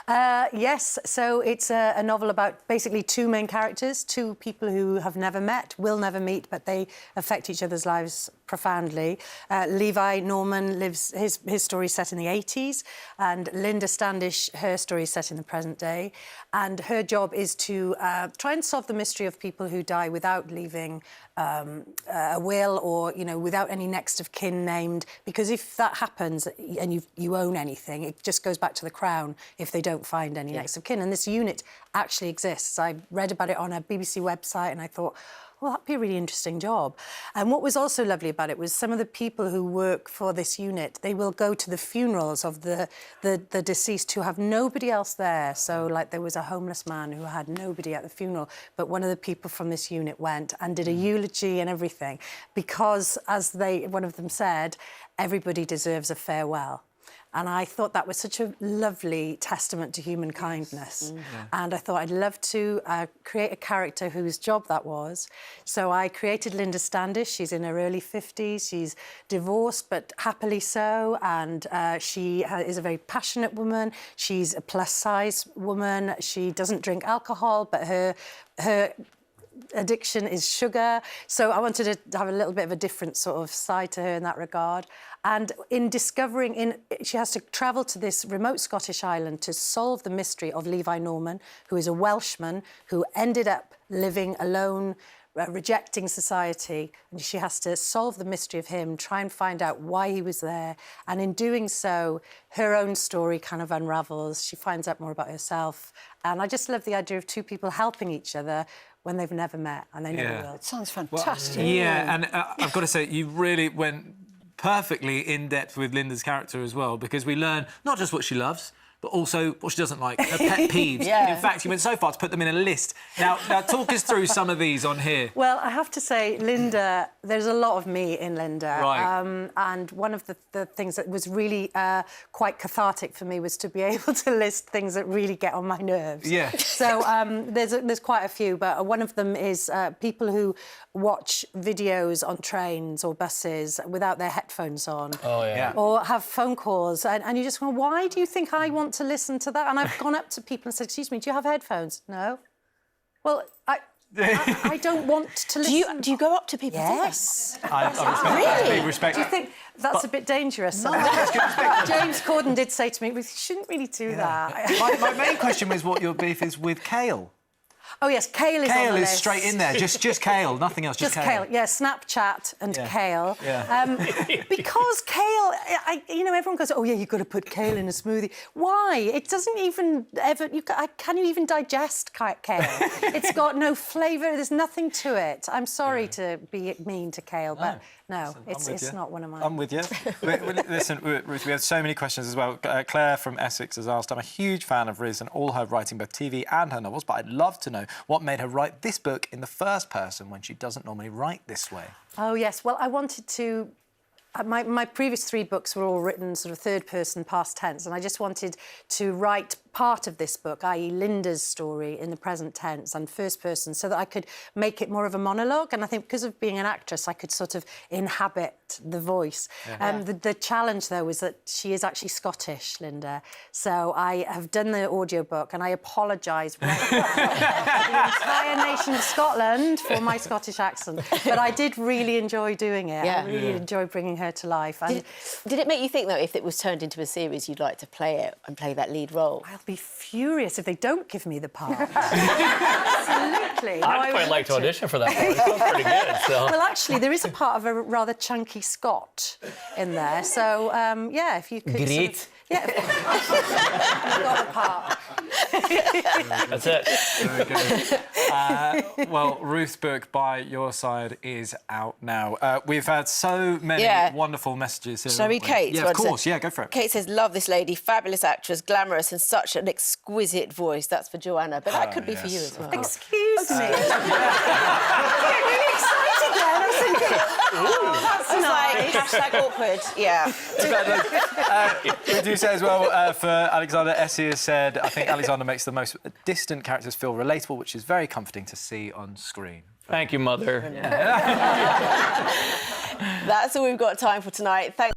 Yes, so it's a novel about basically two main characters, two people who have never met, will never meet, but they affect each other's lives profoundly. Levi Norman lives, his story is set in the 80s, and Linda Standish, her story is set in the present day. And her job is to try and solve the mystery of people who die without leaving a will or, you know, without any next of kin named. Because if that happens and you own anything, it just goes back to the Crown if they don't find any next of kin. And this unit actually exists. I read about it on a BBC website and I thought, well, that'd be a really interesting job. And what was also lovely about it was some of the people who work for this unit, they will go to the funerals of the deceased who have nobody else there. So, like, there was a homeless man who had nobody at the funeral, but one of the people from this unit went and did a eulogy and everything because, as one of them said, everybody deserves a farewell. And I thought that was such a lovely testament to human kindness. And I thought I'd love to create a character whose job that was. So I created Linda Standish. She's in her early 50s. She's divorced, but happily so. And she is a very passionate woman. She's a plus-size woman. She doesn't drink alcohol, but her addiction is sugar. So I wanted to have a little bit of a different sort of side to her in that regard. And in discovering, she has to travel to this remote Scottish island to solve the mystery of Levi Norman, who is a Welshman who ended up living alone, rejecting society. And she has to solve the mystery of him, try and find out why he was there. And in doing so, her own story kind of unravels. She finds out more about herself. And I just love the idea of two people helping each other when they've never met, and they never will. It sounds fantastic. Well, yeah, and I've got to say, you really went perfectly in-depth with Linda's character as well, because we learn not just what she loves, but also what she doesn't like, her pet peeves. In fact, you went so far to put them in a list. Now talk us through some of these on here. Well, I have to say, Linda, there's a lot of me in Linda. Right. And one of the things that was really quite cathartic for me was to be able to list things that really get on my nerves. Yeah. So there's quite a few, but one of them is people who watch videos on trains or buses without their headphones on. Oh, yeah. Or have phone calls, and you just go, why do you think I want to listen to that? And I've gone up to people and said, excuse me, do you have headphones? No. Well, I don't want to listen. Do you go up to people? Yes. I respect Do you think that's a bit dangerous? No. James Corden did say to me, we shouldn't really do that. my main question was what your beef is with kale. Oh, yes, kale is on the Kale is list. straight in there, just kale, nothing else, just kale. Yeah, Snapchat and kale. Yeah. Because kale, you know, everyone goes, oh, yeah, you've got to put kale in a smoothie. Why? It doesn't even ever... can you even digest kale? It's got no flavour, there's nothing to it. I'm sorry to be mean to kale, but no, it's not one of mine. I'm with you. Listen, Ruth, we have so many questions as well. Claire from Essex has asked, I'm a huge fan of Riz and all her writing, both TV and her novels, but I'd love to know what made her write this book in the first person when she doesn't normally write this way. Oh, yes. Well, I wanted to... My previous 3 books were all written sort of third-person, past tense, and I just wanted to write part of this book, i.e. Linda's story, in the present tense and first person, so that I could make it more of a monologue. And I think because of being an actress, I could sort of inhabit the voice. The challenge, though, was that she is actually Scottish, Linda. So I have done the audiobook, and I apologise to the entire nation of Scotland for my Scottish accent. But I did really enjoy doing it. I really enjoyed bringing her to life. And did it make you think, though, if it was turned into a series, you'd like to play it and play that lead role? I'll be furious if they don't give me the part. Absolutely. I'd quite like to audition for that part. It sounds pretty good. So. Well, actually, there is a part of a rather chunky Scot in there. So, yeah, if you could... Great. Sort of, yeah. You've got the part. That's it. Very good. Well, Ruth's book, By Your Side, is out now. We've had so many wonderful messages here. Shall we, Kate? Yeah, of course. Yeah, go for it. Kate says, love this lady, fabulous actress, glamorous and such an exquisite voice. That's for Joanna, but that could be for you as well. Excuse me. I'm getting really excited then. I was thinking, that's nice. Hashtag awkward, yeah. We do say as well, for Alexander, Essie has said, I think Alexander makes the most distant characters feel relatable, which is very comforting to see on screen. Thank you, Mother. That's all we've got time for tonight. Thanks.